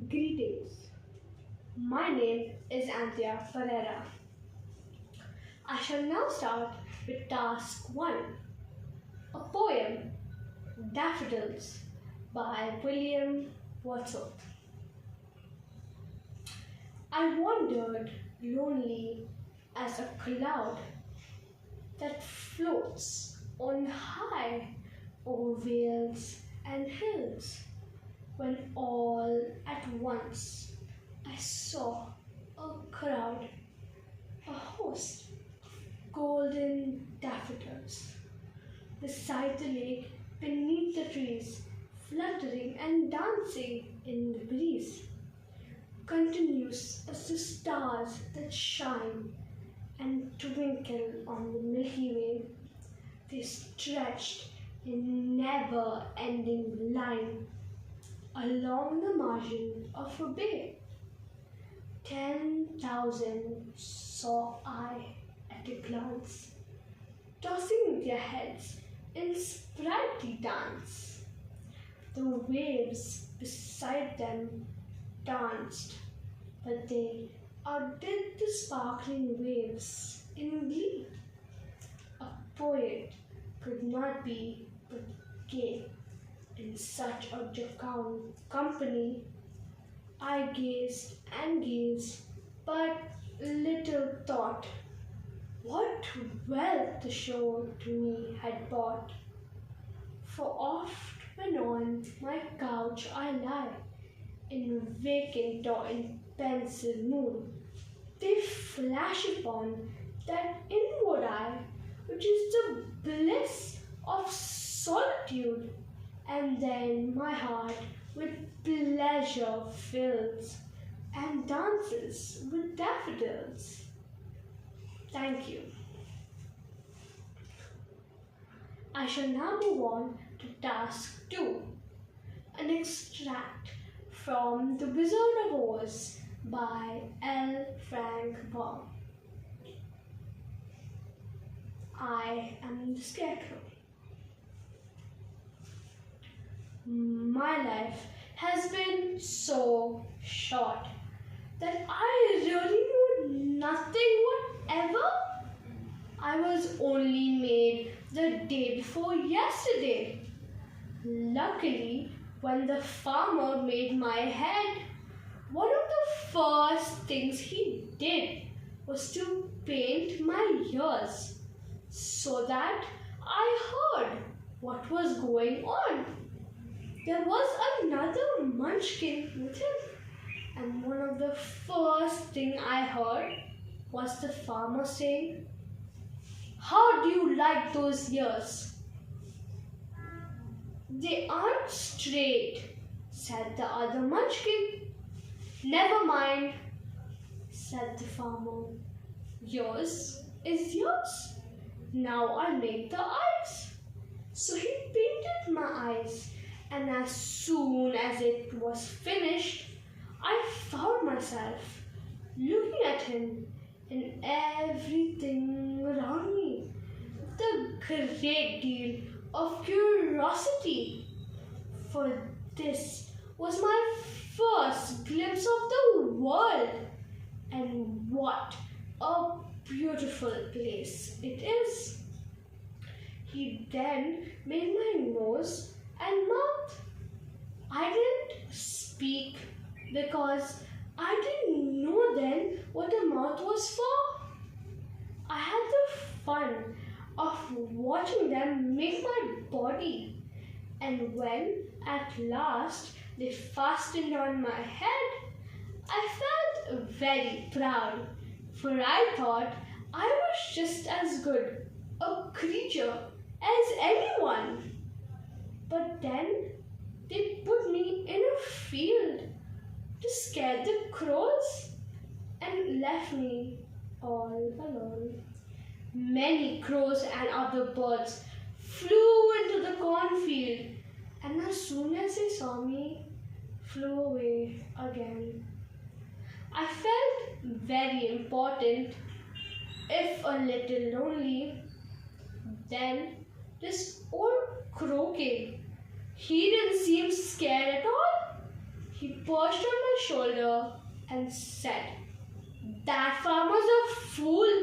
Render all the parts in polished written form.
Greetings. My name is Anthea Pereira. I shall now start with task 1, a poem, Daffodils by William Wordsworth. I wandered lonely as a cloud that floats on high over vales and hills, when all at once I saw a crowd, a host of golden daffodils, beside the lake, beneath the trees, fluttering and dancing in the breeze, continuous as the stars that shine and twinkle on the Milky Way. They stretched in never-ending line along the margin of a bay. 10,000 saw I at a glance, tossing their heads in sprightly dance. The waves beside them danced, but they outdid the sparkling waves in glee. A poet could not be but gay in such a jocund company. I gazed and gazed, but little thought what wealth the show to me had brought. For oft when on my couch I lie, in vacant or in pensive mood, they flash upon that inward eye which is the bliss of solitude, and then my heart with pleasure fills and dances with daffodils. Thank you. I shall now move on to task 2, an extract from The Wizard of Oz by L. Frank Baum. I am the Scarecrow. My life has been so short that I really knew nothing whatever. I was only made the day before yesterday. Luckily, when the farmer made my head, one of the first things he did was to paint my ears so that I heard what was going on. There was another munchkin with him, and one of the first thing I heard was the farmer saying, "How do you like those ears?" "They aren't straight," said the other munchkin. "Never mind," said the farmer. "Yours is yours. Now I'll make the eyes." So he painted my eyes, and as soon as it was finished, I found myself looking at him and everything around me with a great deal of curiosity, for this was my first glimpse of the world, and what a beautiful place it is. He then made my nose and mouth. I didn't speak because I didn't know then what a mouth was for. I had the fun of watching them make my body, and when at last they fastened on my head, I felt very proud, for I thought I was just as good a creature as anyone. But then they put me in a field to scare the crows and left me all alone. Many crows and other birds flew into the cornfield, and as soon as they saw me, flew away again. I felt very important, if a little lonely. Then this old crow came. He didn't seem scared at all. He perched on my shoulder and said, "That farmer's a fool,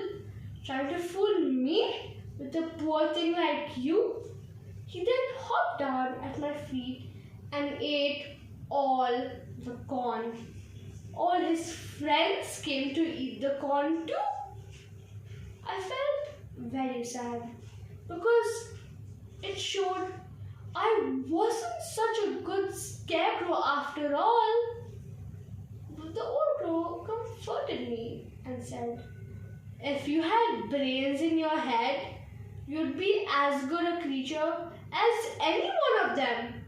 trying to fool me with a poor thing like you." He then hopped down at my feet and ate all the corn. All his friends came to eat the corn too. I felt very sad because it showed I wasn't such a good scarecrow after all. But the old crow comforted me and said, "If you had brains in your head, you'd be as good a creature as any one of them.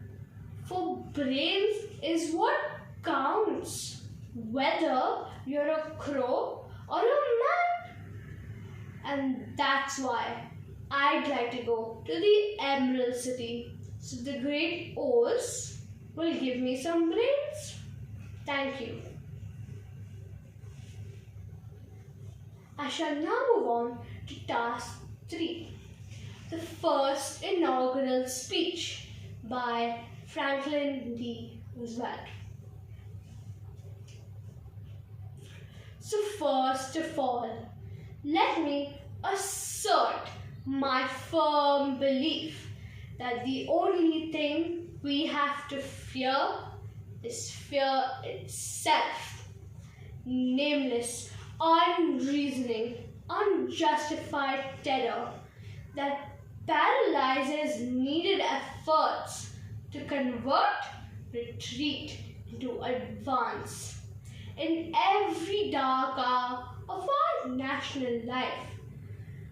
For brains is what counts, whether you're a crow or a man." And that's why I'd like to go to the Emerald City, so the great O's will give me some brains. Thank you. I shall now move on to task 3, the first inaugural speech by Franklin D. Roosevelt. So first of all, let me assert my firm belief that the only thing we have to fear is fear itself. Nameless, unreasoning, unjustified terror that paralyzes needed efforts to convert retreat into advance. In every dark hour of our national life,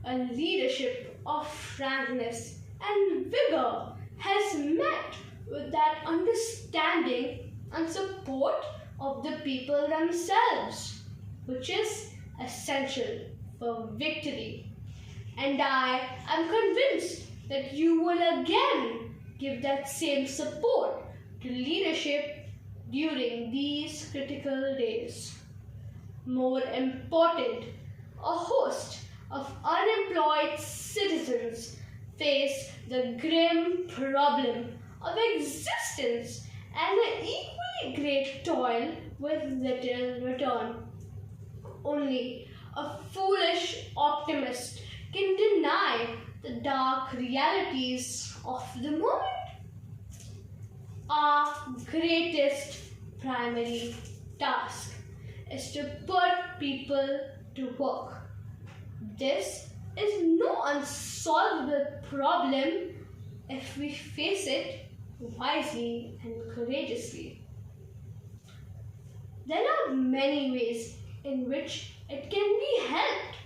a leadership of frankness and vigor has met with that understanding and support of the people themselves, which is essential for victory. And I am convinced that you will again give that same support to leadership during these critical days. More important, a host of unemployed citizens face the grim problem of existence and an equally great toil with little return. Only a foolish optimist can deny the dark realities of the moment. Our greatest primary task is to put people to work. This is no unsolvable problem if we face it wisely and courageously. There are many ways in which it can be helped,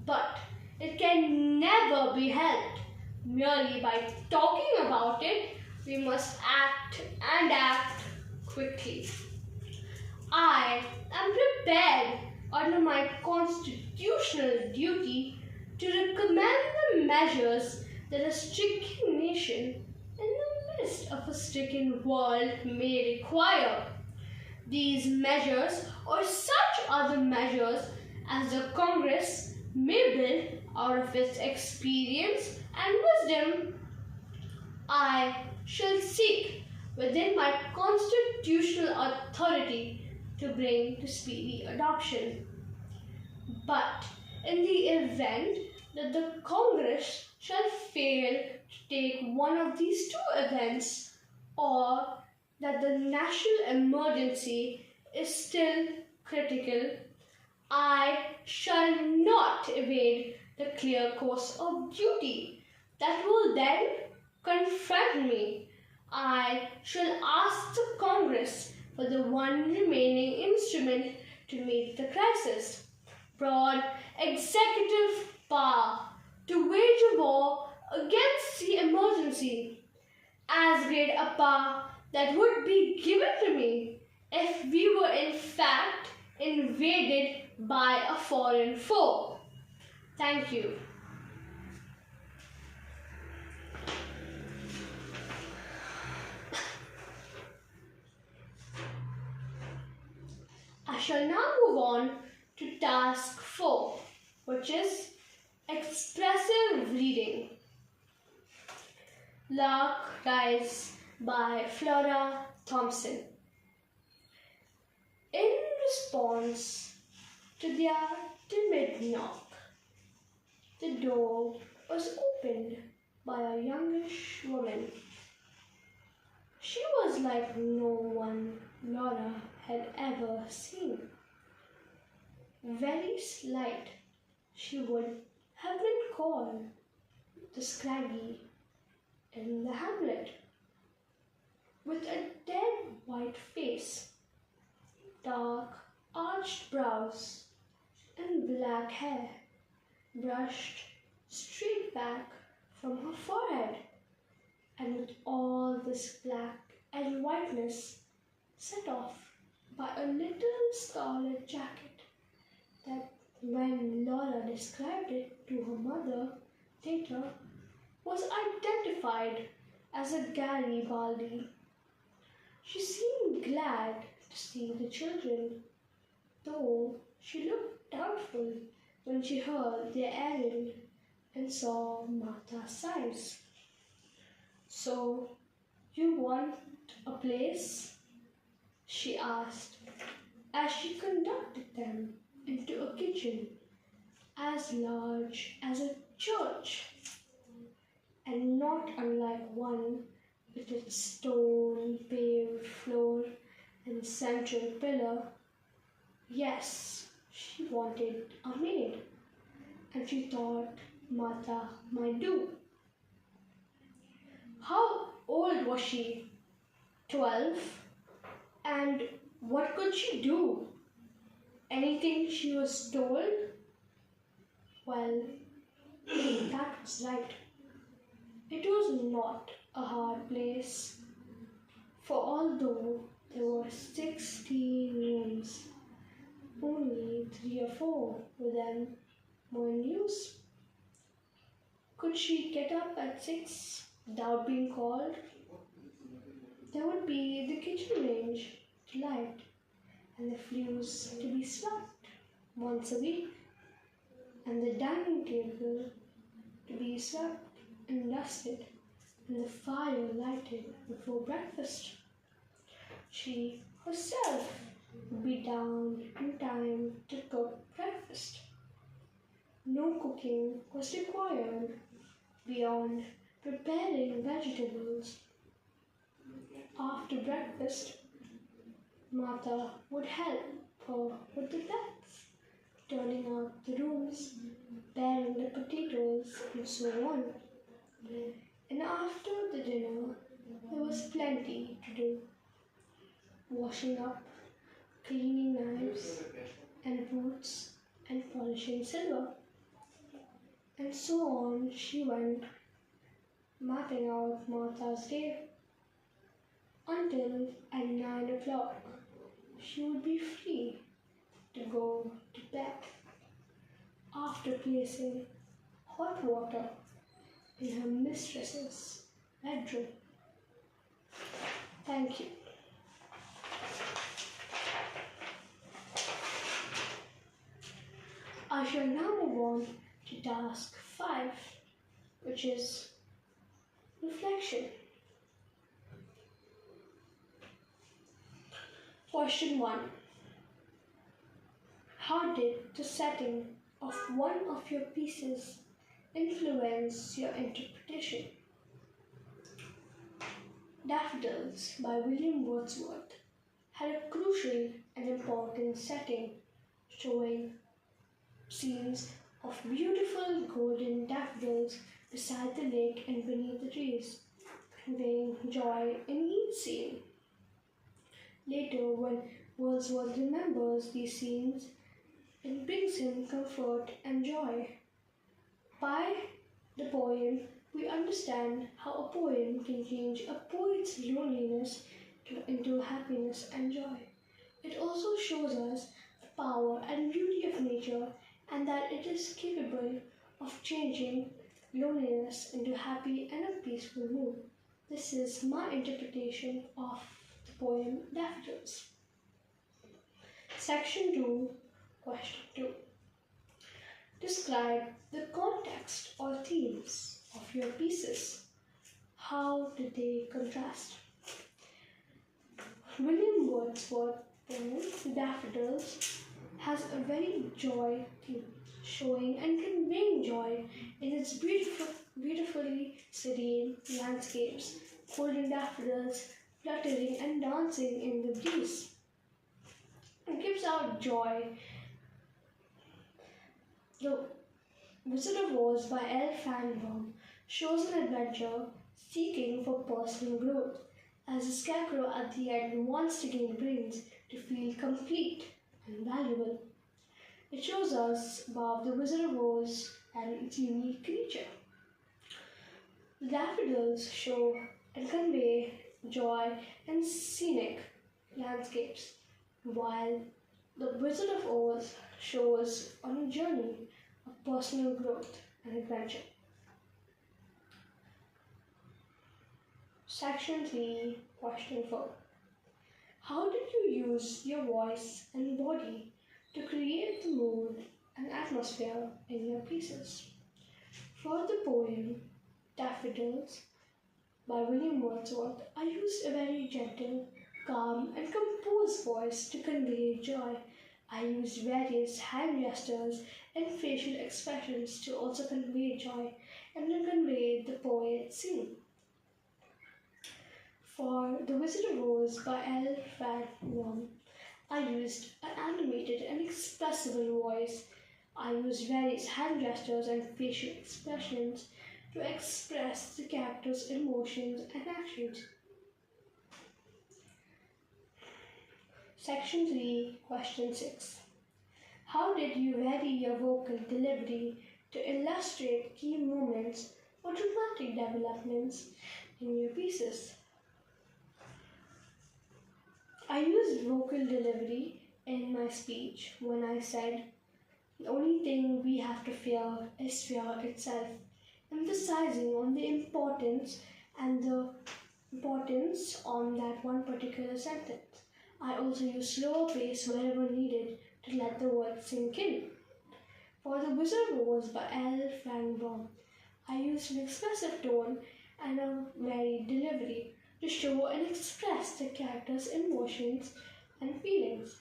but it can never be helped merely by talking about it. We must act and act quickly. I am prepared under my constitutional duty to recommend the measures that a stricken nation in the midst of a stricken world may require. These measures or such other measures as the Congress may build out of its experience and wisdom, I shall seek within my constitutional authority to bring to speedy adoption. But in the event that the Congress shall fail to take one of these two events, or that the national emergency is still critical, I shall not evade the clear course of duty that will then confront me. I shall ask the Congress for the one remaining instrument to meet the crisis: broad executive power to wage a war against the emergency, as great a power that would be given to me if we were in fact invaded by a foreign foe. Thank you. I shall now move on to task 4, which is expressive reading. Lark Rise by Flora Thompson. response to their timid knock, the door was opened by a youngish woman. She was like no one Laura had ever seen. Very slight, she would have been called the Scraggy in the hamlet, with a dead white face, dark arched brows, and black hair brushed straight back from her forehead, and with all this black and whiteness set off by a little scarlet jacket that, when Laura described it to her mother later, was identified as a Garibaldi. She seemed glad to see the children, though she looked doubtful when she heard their errand and saw Martha's size. "So, you want a place?" she asked, as she conducted them into a kitchen as large as a church, and not unlike one with its stone-paved floor and central pillar. Yes, she wanted a maid, and she thought Martha might do. How old was she? 12? And what could she do? Anything she was told? Well, that was right. It was not a hard place, for although there were 16 rooms, only 3 or 4 of them were in use. Could she get up at 6 without being called? There would be the kitchen range to light and the flues to be swept once a week, and the dining table to be swept and dusted, and the fire lighted before breakfast. She herself would be down in time to cook breakfast. No cooking was required beyond preparing vegetables. After breakfast, Martha would help her with the beds, turning out the rooms, paring the potatoes, and so on. And after the dinner, there was plenty to do. Washing up, cleaning knives and boots, and polishing silver. And so on she went, mapping out Martha's day, until at 9 o'clock she would be free to go to bed, after placing hot water in her mistress's bedroom. Thank you. I shall now move on to task 5, which is reflection. Question 1. How did the setting of one of your pieces influence your interpretation? Daffodils by William Wordsworth had a crucial and important setting, showing scenes of beautiful golden daffodils beside the lake and beneath the trees, conveying joy in each scene. Later, when Wordsworth remembers these scenes, it brings him comfort and joy. By the poem, we understand how a poem can change a poet's loneliness into happiness and joy. It also shows us the power and beauty of nature, and that it is capable of changing loneliness into happy and a peaceful mood. This is my interpretation of the poem Daffodils. Section 2, question 2. Describe the context or themes of your pieces. How do they contrast? William Wordsworth poem, Daffodils, has a very joy theme, showing and conveying joy in its beautifully serene landscapes, golden daffodils fluttering and dancing in the breeze. It gives out joy. The Wizard of Oz by L. Fanbaum shows an adventure seeking for personal growth, as a scarecrow at the end wants to gain brains to feel complete and valuable. It shows us about the Wizard of Oz and its unique creature. The daffodils show and convey joy and scenic landscapes, while the Wizard of Oz shows on a journey of personal growth and adventure. Section 3, Question 4. How did you use your voice and body to create the mood and atmosphere in your pieces? For the poem Daffodils by William Wordsworth, I used a very gentle, calm, and composed voice to convey joy. I used various hand gestures and facial expressions to also convey joy and to convey the poet's scene. For The Wizard of Oz by L. Fanbaum, I used an animated and expressive voice. I used various hand gestures and facial expressions to express the character's emotions and actions. Section 3, Question 6. How did you vary your vocal delivery to illustrate key moments or dramatic developments in your pieces? I used vocal delivery in my speech when I said, "The only thing we have to fear is fear itself," emphasizing on the importance on that one particular sentence. I also used slower pace wherever needed to let the words sink in. For The Wizard of Oz by L. Fanbaum, I used an expressive tone and a varied delivery to show and express the character's emotions and feelings.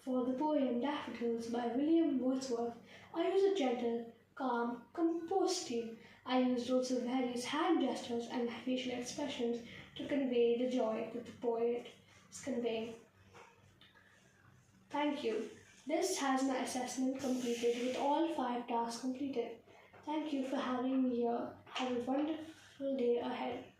For the poem Daffodils by William Wordsworth, I used a gentle, calm, composed tone. I used also various hand gestures and facial expressions to convey the joy that the poet is conveying. Thank you. This has my assessment completed with all 5 tasks completed. Thank you for having me here. Have a wonderful day ahead.